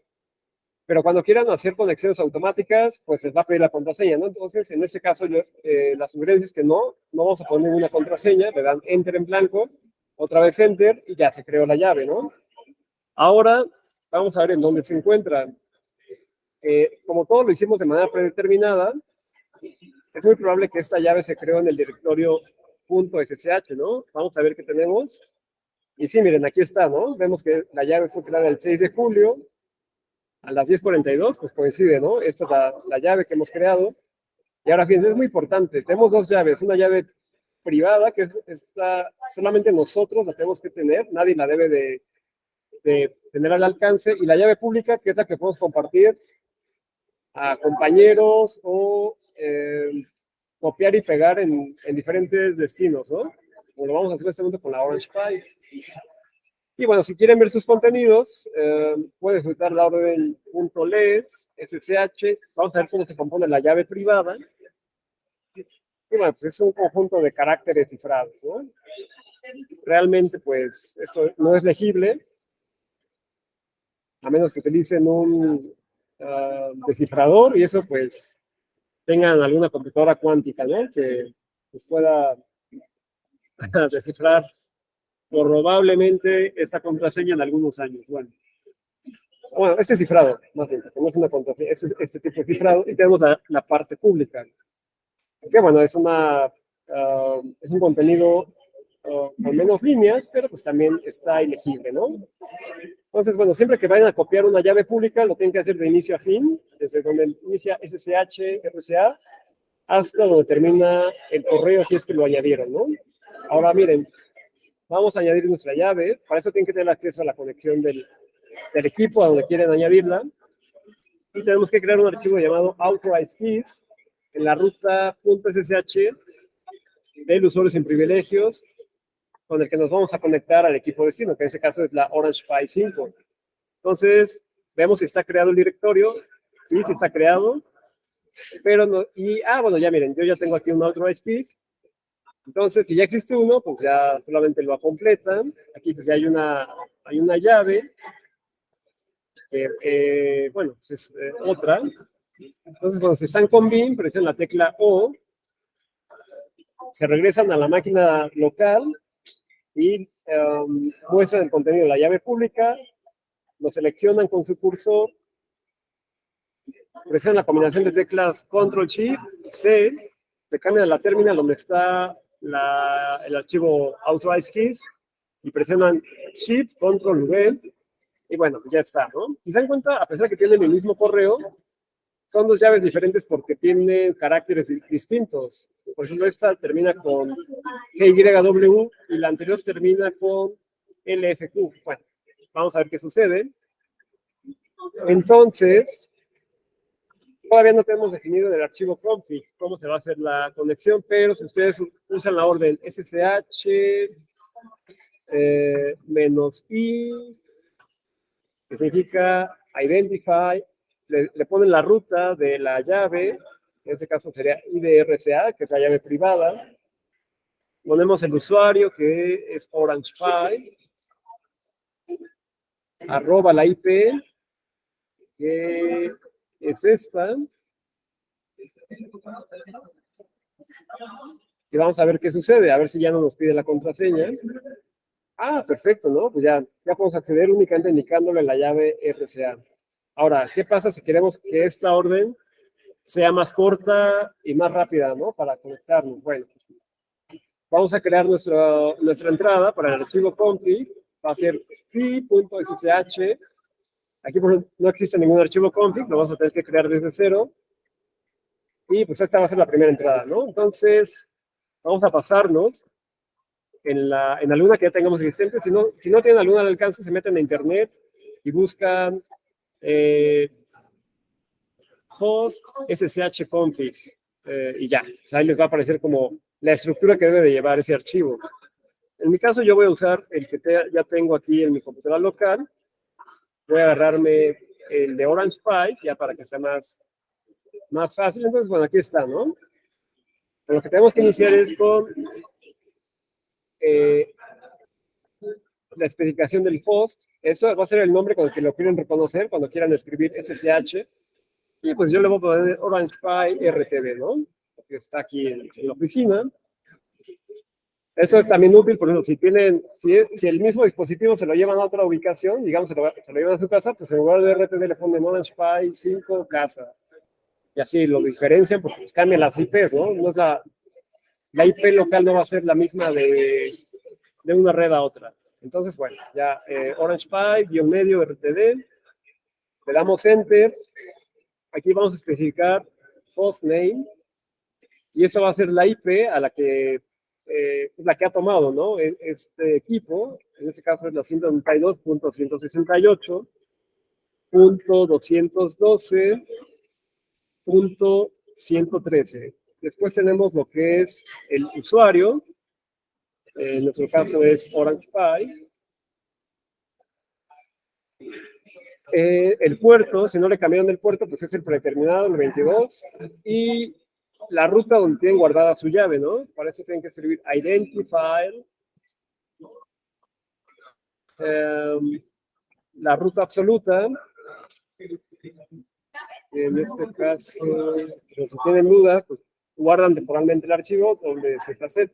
pero cuando quieran hacer conexiones automáticas, pues les va a pedir la contraseña, ¿no? Entonces, en este caso, la sugerencia es que no vamos a poner ninguna contraseña, le dan Enter en blanco, otra vez Enter, y ya se creó la llave, ¿no? Ahora, vamos a ver en dónde se encuentra. Como todo lo hicimos de manera predeterminada, es muy probable que esta llave se creó en el directorio .ssh, ¿no? Vamos a ver qué tenemos. Y sí, miren, aquí está, ¿no? Vemos que la llave fue creada el 6 de julio a las 10:42, pues coincide, ¿no? Esta es la llave que hemos creado. Y ahora, fíjense, es muy importante. Tenemos dos llaves. Una llave privada, que está solamente nosotros la tenemos que tener. Nadie la debe de tener al alcance. Y la llave pública, que es la que podemos compartir a compañeros o copiar y pegar en diferentes destinos, ¿no? Como lo vamos a hacer en este momento con la Orange Pi. Y bueno, si quieren ver sus contenidos, pueden ejecutar la orden .les, ssh. Vamos a ver cómo se compone la llave privada. Y bueno, pues es un conjunto de caracteres cifrados, ¿no? Realmente, pues, esto no es legible, a menos que utilicen un descifrador, y eso, pues, tengan alguna computadora cuántica, ¿no? Que pues, pueda descifrar probablemente esta contraseña en algunos años. Bueno, este cifrado, más bien, no es una contraseña, es este tipo de cifrado, y tenemos la parte pública, que bueno, es un contenido con menos líneas, pero pues también está ilegible, ¿no? Entonces, bueno, siempre que vayan a copiar una llave pública, lo tienen que hacer de inicio a fin, desde donde inicia SSH, RCA, hasta donde termina el correo, si es que lo añadieron, ¿no? Ahora, miren, vamos a añadir nuestra llave. Para eso tienen que tener acceso a la conexión del equipo a donde quieren añadirla. Y tenemos que crear un archivo llamado authorized keys en la ruta .ssh del usuario sin privilegios, con el que nos vamos a conectar al equipo destino, que en este caso es la Orange Pi 5. Entonces, vemos si está creado el directorio. Sí está creado. Pero no, bueno, ya miren, yo ya tengo aquí un authorized keys. Entonces, si ya existe uno, pues ya solamente lo completan. Aquí pues ya hay una llave. Bueno, pues es otra. Entonces, cuando se están con bin, presionan la tecla O, se regresan a la máquina local y muestran el contenido de la llave pública, lo seleccionan con su cursor, presionan la combinación de teclas Ctrl-Shift-C, se cambian a la terminal donde está el archivo authorized keys y presionan Shift, Ctrl-V y bueno, ya está, ¿no? Si se dan cuenta, a pesar de que tienen el mismo correo, son dos llaves diferentes porque tienen caracteres distintos. Por ejemplo, esta termina con GYW y la anterior termina con LFQ. Bueno, vamos a ver qué sucede. Entonces, todavía no tenemos definido en el archivo config cómo se va a hacer la conexión, pero si ustedes usan la orden SSH -i, que significa identify, le ponen la ruta de la llave, en este caso sería IDRCA, que es la llave privada. Ponemos el usuario, que es Orange Pi, arroba la IP, que es esta. Y vamos a ver qué sucede, a ver si ya no nos pide la contraseña. Perfecto, ¿no? Pues ya podemos acceder únicamente indicándole la llave RCA. Ahora, ¿qué pasa si queremos que esta orden sea más corta y más rápida, ¿no? Para conectarnos. Bueno, pues, vamos a crear nuestra entrada para el archivo config. Va a ser pi.ssh. Aquí no existe ningún archivo config, lo vamos a tener que crear desde cero. Y pues esta va a ser la primera entrada, ¿no? Entonces, vamos a pasarnos en alguna que ya tengamos existente. Si no tienen alguna al alcance, se meten a internet y buscan host ssh config y ya. O sea, ahí les va a aparecer como la estructura que debe de llevar ese archivo. En mi caso, yo voy a usar el que ya tengo aquí en mi computadora local. Voy a agarrarme el de Orange Pi, ya para que sea más fácil. Entonces, bueno, aquí está, ¿no? Lo que tenemos que iniciar es con la especificación del host. Eso va a ser el nombre con el que lo quieren reconocer cuando quieran escribir SSH. Y pues yo le voy a poner Orange Pi RTV, ¿no? Que está aquí en la oficina. Eso es también útil, por ejemplo, si el mismo dispositivo se lo llevan a otra ubicación, digamos, se lo llevan a su casa, pues en lugar de RTV le ponen Orange Pi 5 casa. Y así lo diferencian porque pues cambian las IPs, ¿no? No es la IP local no va a ser la misma de una red a otra. Entonces, bueno, ya Orange Pi, guión medio, RTD, le damos Enter. Aquí vamos a especificar hostname y eso va a ser la IP a la que ha tomado, ¿no? Este equipo, en este caso es la 192.168.212.113. Después tenemos lo que es el usuario, en nuestro caso es Orange Pi. El puerto, si no le cambiaron el puerto, pues es el predeterminado, el 22. Y la ruta donde tienen guardada su llave, ¿no? Para eso tienen que escribir identifier, la ruta absoluta. En este caso, si tienen dudas, pues guardan temporalmente el archivo donde ZZ.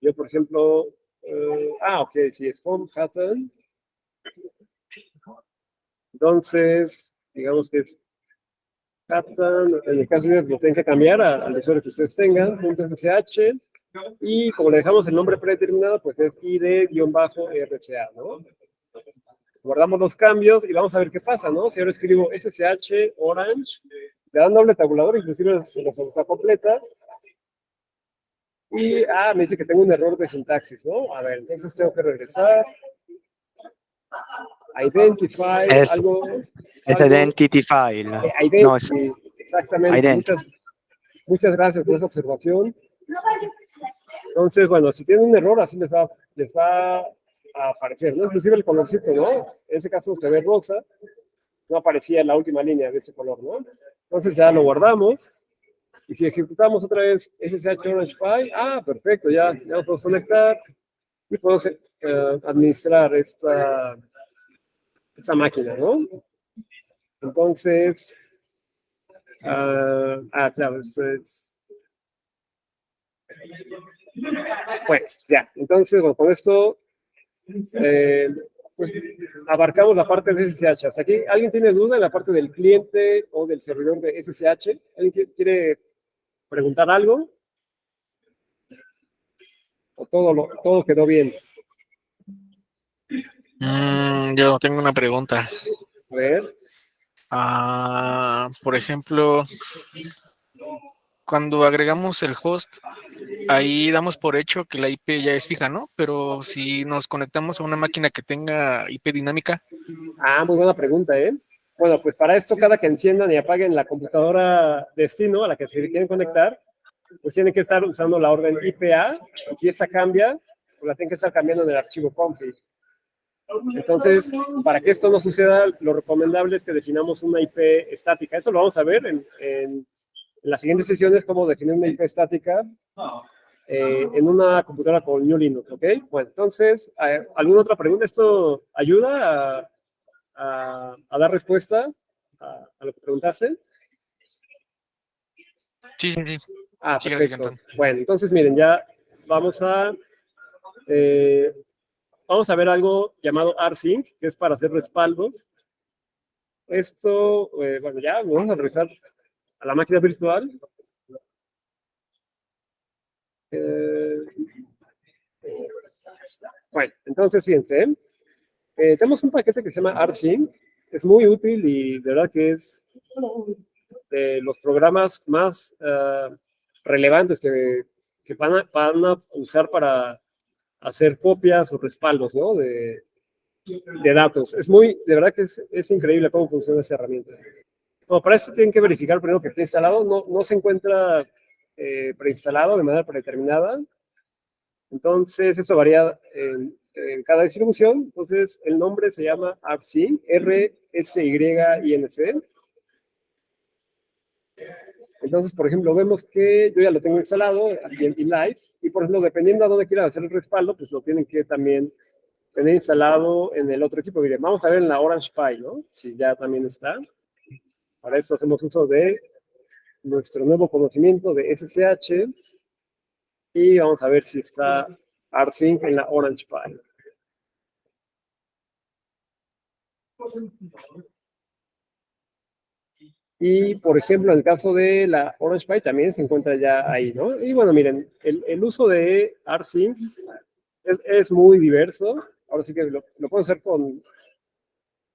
Yo, por ejemplo, ok, si es home pattern. Entonces, digamos que es pattern, en el caso de lo tienen que cambiar al usuario que ustedes tengan, .sh, y como le dejamos el nombre predeterminado, pues es id-rca, ¿no? Guardamos los cambios y vamos a ver qué pasa, ¿no? Si ahora escribo SSH, Orange, le dan doble tabulador, inclusive se nos está completa. Y, me dice que tengo un error de sintaxis, ¿no? A ver, entonces tengo que regresar. Identify, algo. Identity file. Identity, exactamente. Identity. Muchas gracias por esa observación. Entonces, bueno, si tienen un error, así les va a aparecer, ¿no? Inclusive el colorcito, ¿no? En ese caso se ve rosa, no aparecía en la última línea de ese color, ¿no? Entonces ya lo guardamos. Y si ejecutamos otra vez SSH Orange Pi, perfecto, ya lo podemos conectar y podemos administrar esta máquina, ¿no? Entonces, claro, esto es. Bueno, ya, entonces, bueno, con esto, pues abarcamos la parte de SSH. Hasta aquí, ¿alguien tiene duda en la parte del cliente o del servidor de SSH? ¿Alguien quiere preguntar algo? ¿O todo quedó bien? Yo tengo una pregunta. A ver. Por ejemplo, cuando agregamos el host, ahí damos por hecho que la IP ya es fija, ¿no? Pero si nos conectamos a una máquina que tenga IP dinámica. Muy buena pregunta, ¿eh? Bueno, pues para esto, cada que enciendan y apaguen la computadora destino a la que se quieren conectar, pues tienen que estar usando la orden IPA. Si esta cambia, pues la tienen que estar cambiando en el archivo config. Entonces, para que esto no suceda, lo recomendable es que definamos una IP estática. Eso lo vamos a ver en las siguientes sesiones, cómo definir una IP estática en una computadora con New Linux, ¿ok? Bueno, entonces, ¿alguna otra pregunta? ¿Esto ayuda a dar respuesta a lo que preguntaste? Sí. Perfecto. Bueno, entonces miren, ya vamos a ver algo llamado rsync, que es para hacer respaldos. Esto, bueno, ya vamos a regresar a la máquina virtual. Bueno, entonces fíjense, tenemos un paquete que se llama rsync, es muy útil y de verdad que es de los programas más relevantes que van a usar para hacer copias o respaldos, ¿no? de datos. De verdad que es increíble cómo funciona esa herramienta. Bueno, para esto tienen que verificar primero que esté instalado. No se encuentra preinstalado de manera predeterminada. Entonces, eso varía en cada distribución. Entonces, el nombre se llama rsync, RSYINC. Entonces, por ejemplo, vemos que yo ya lo tengo instalado aquí en eLive, y por ejemplo, dependiendo a dónde quieran hacer el respaldo, pues lo tienen que también tener instalado en el otro equipo. Miren, vamos a ver en la Orange Pi, ¿no? Si ya también está. Para eso hacemos uso de nuestro nuevo conocimiento de SSH, y vamos a ver si está rsync en la Orange Pi. Y, por ejemplo, en el caso de la Orange Pi también se encuentra ya ahí, ¿no? Y bueno, miren, el uso de rsync es muy diverso. Ahora sí que lo puedo hacer con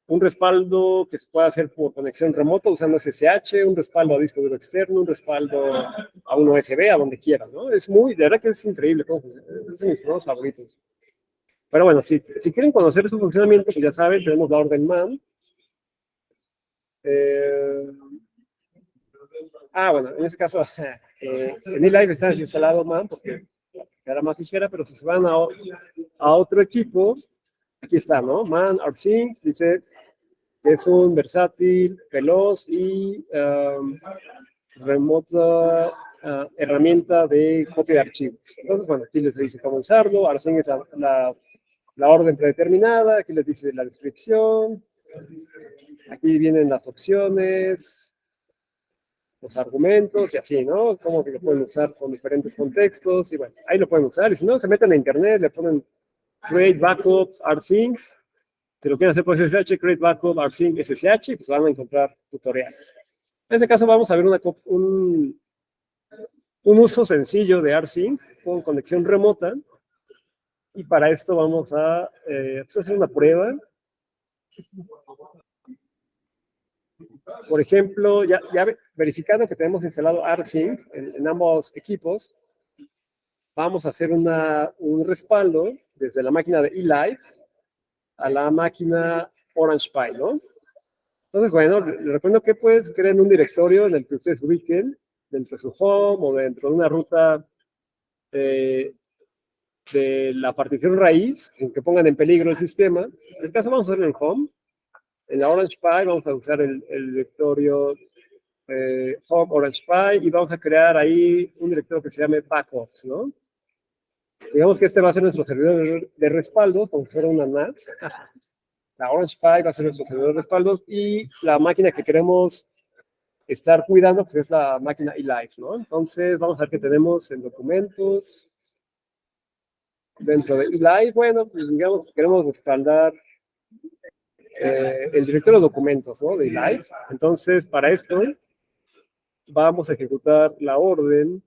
un respaldo que se puede hacer por conexión remota usando SSH, un respaldo a disco duro externo, un respaldo a un USB, a donde quieran, ¿no? De verdad que es increíble. Es de mis programas favoritos. Pero bueno, si quieren conocer su funcionamiento, pues ya saben, tenemos la orden man. Bueno, en este caso, en eLive está instalado man porque era más ligera, pero si se van a otro equipo, aquí está, ¿no? Man rsync, dice que es un versátil, veloz y remota herramienta de copia de archivos. Entonces, bueno, aquí les dice cómo usarlo. rsync es la orden predeterminada, aquí les dice la descripción, aquí vienen las opciones, los argumentos y así, ¿no? Cómo que lo pueden usar con diferentes contextos, y bueno, ahí lo pueden usar. Y si no, se meten a internet, le ponen create backup rsync, si lo quieren hacer por SSH, create backup rsync SSH, pues van a encontrar tutoriales. En este caso vamos a ver un uso sencillo de rsync con conexión remota, y para esto vamos a hacer una prueba. Por ejemplo, ya verificando que tenemos instalado rsync en ambos equipos, vamos a hacer un respaldo desde la máquina de eLive a la máquina Orange Pi, ¿no? Entonces, bueno, les recuerdo que pues creen un directorio en el que ustedes ubiquen dentro de su home o dentro de una ruta de la partición raíz, sin que pongan en peligro el sistema. En este caso vamos a hacerlo en home. En la Orange Pi vamos a usar el directorio home Orange Pi, y vamos a crear ahí un directorio que se llame backups, ¿no? Digamos que este va a ser nuestro servidor de respaldos, como si fuera una NAT. La Orange Pi va a ser nuestro servidor de respaldos, y la máquina que queremos estar cuidando pues es la máquina eLive, ¿no? Entonces vamos a ver qué tenemos en documentos. Dentro de eLive, bueno, pues digamos que queremos respaldar el directorio de documentos, ¿no? De eLive. Entonces, para esto vamos a ejecutar la orden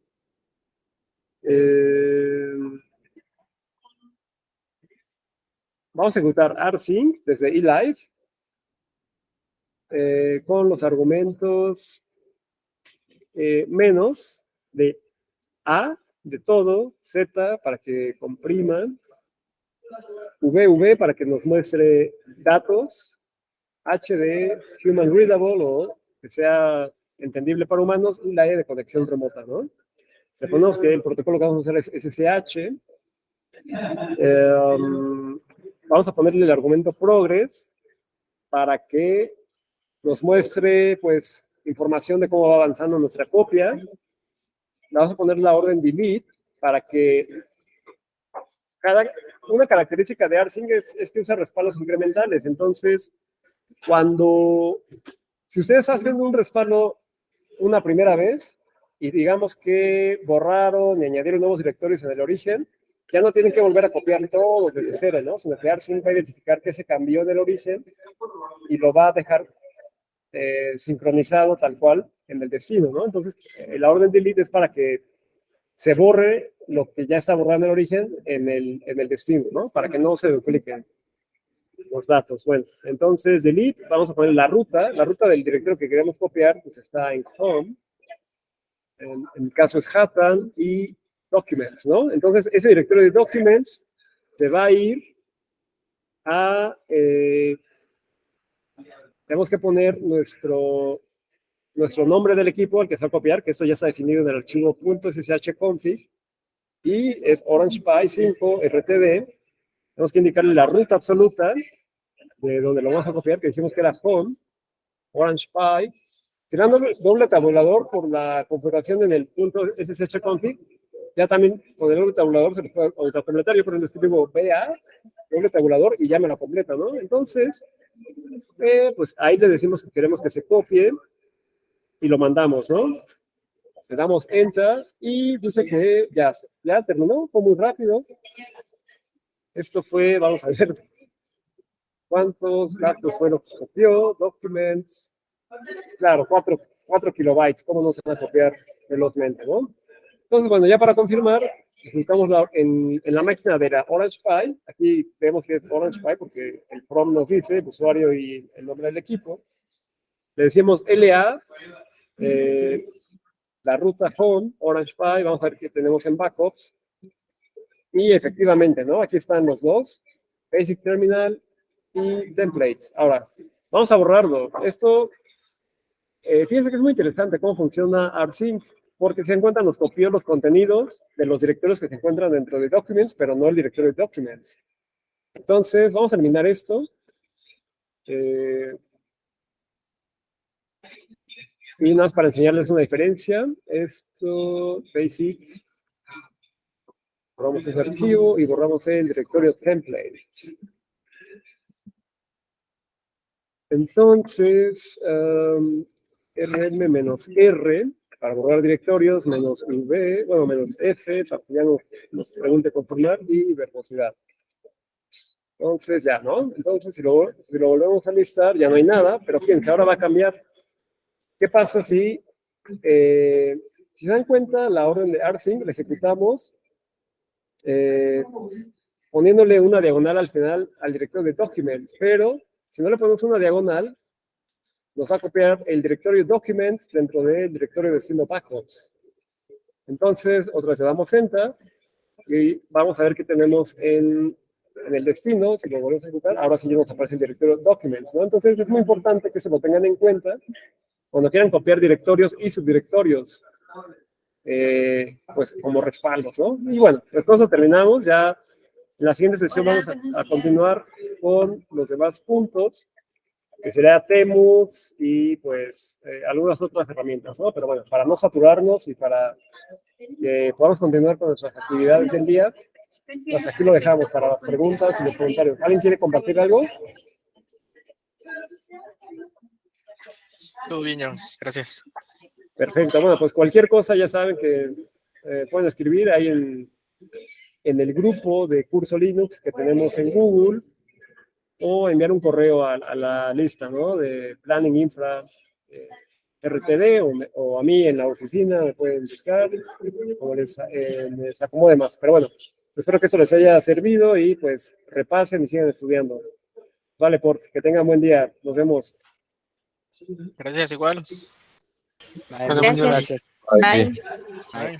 vamos a ejecutar rsync desde eLive con los argumentos menos de A de todo, Z para que comprima, VV para que nos muestre datos, H de human readable o que sea entendible para humanos, y la E de conexión remota, ¿no? Recordemos que el protocolo que vamos a usar es SSH. Vamos a ponerle el argumento progress para que nos muestre, pues, información de cómo va avanzando nuestra copia. Le vamos a poner la orden delete para que una característica de rsync es que usa respaldos incrementales. Entonces, si ustedes hacen un respaldo una primera vez y digamos que borraron y añadieron nuevos directorios en el origen, ya no tienen que volver a copiar todo desde cero, ¿no? Sino que rsync va a identificar que se cambió en el origen y lo va a dejar sincronizado tal cual en el destino, ¿no? Entonces, la orden delete es para que se borre lo que ya está borrado en el origen en el destino, ¿no? Para que no se dupliquen los datos. Bueno, entonces delete, vamos a poner la ruta del directorio que queremos copiar, pues está en home, en mi caso es Hatan y documents, ¿no? Entonces ese directorio de documents se va a ir a, tenemos que poner nuestro nombre del equipo al que se va a copiar, que esto ya está definido en el archivo .sshconfig, y es Orange Pi 5 RTD. Tenemos que indicarle la ruta absoluta de donde lo vamos a copiar, que dijimos que era home, Orange Pi, tirando doble tabulador por la configuración en el punto sshconfig, ya también con el doble tabulador se le puede autocompletar. Yo por ejemplo escribo BA, doble tabulador, y ya me la completa, ¿no? Entonces, pues ahí le decimos que queremos que se copie y lo mandamos, ¿no? Le damos Enter y dice que ya terminó, fue muy rápido. Esto fue, vamos a ver, ¿cuántos datos fue lo que copió? Documents. Claro, 4 kilobytes. ¿Cómo no se van a copiar velozmente, no? Entonces, bueno, ya para confirmar, buscamos en la máquina de la Orange Pi. Aquí vemos que es Orange Pi porque el from nos dice el usuario y el nombre del equipo. Le decimos LA, la ruta home, Orange Pi. Vamos a ver qué tenemos en backups. Y efectivamente, ¿no? Aquí están los dos, Basic Terminal y Templates. Ahora, vamos a borrarlo. Esto, fíjense que es muy interesante cómo funciona ARSync, porque se encuentran, nos copió los contenidos de los directorios que se encuentran dentro de Documents, pero no el directorio de Documents. Entonces, vamos a eliminar esto. Y nada más para enseñarles una diferencia. Esto, Basic. Borramos ese archivo y borramos el directorio templates. Entonces, rm-r para borrar directorios, -v, bueno, -f, para que ya nos pregunte confirmar, y verbosidad. Entonces, ya, ¿no? Entonces, si lo volvemos a listar, ya no hay nada, pero fíjense, ahora va a cambiar. ¿Qué pasa si se dan cuenta, la orden de ARSync la ejecutamos poniéndole una diagonal al final al directorio de Documents, pero si no le ponemos una diagonal, nos va a copiar el directorio Documents dentro del directorio destino Backups. Entonces, otra vez le damos Enter y vamos a ver qué tenemos en el destino. Si lo volvemos a ejecutar, ahora sí ya nos aparece el directorio Documents, ¿no? Entonces, es muy importante que se lo tengan en cuenta cuando quieran copiar directorios y subdirectorios. Pues como respaldos, ¿no? Y bueno, pues con eso terminamos. Ya en la siguiente sesión vamos a continuar con los demás puntos, que sería Temus y pues algunas otras herramientas, ¿no? Pero bueno, para no saturarnos y para que podamos continuar con nuestras actividades del día, pues aquí lo dejamos para las preguntas y los comentarios. ¿Alguien quiere compartir algo? Todo bien, John. Gracias. Perfecto. Bueno, pues cualquier cosa ya saben que pueden escribir ahí en el grupo de Curso Linux que tenemos en Google, o enviar un correo a la lista, ¿no? De Planning Infra RTD, o a mí en la oficina me pueden buscar, como les acomode más. Pero bueno, espero que eso les haya servido y pues repasen y sigan estudiando. Vale, que tengan buen día. Nos vemos. Gracias, igual. Muchas gracias. Bye. Bye.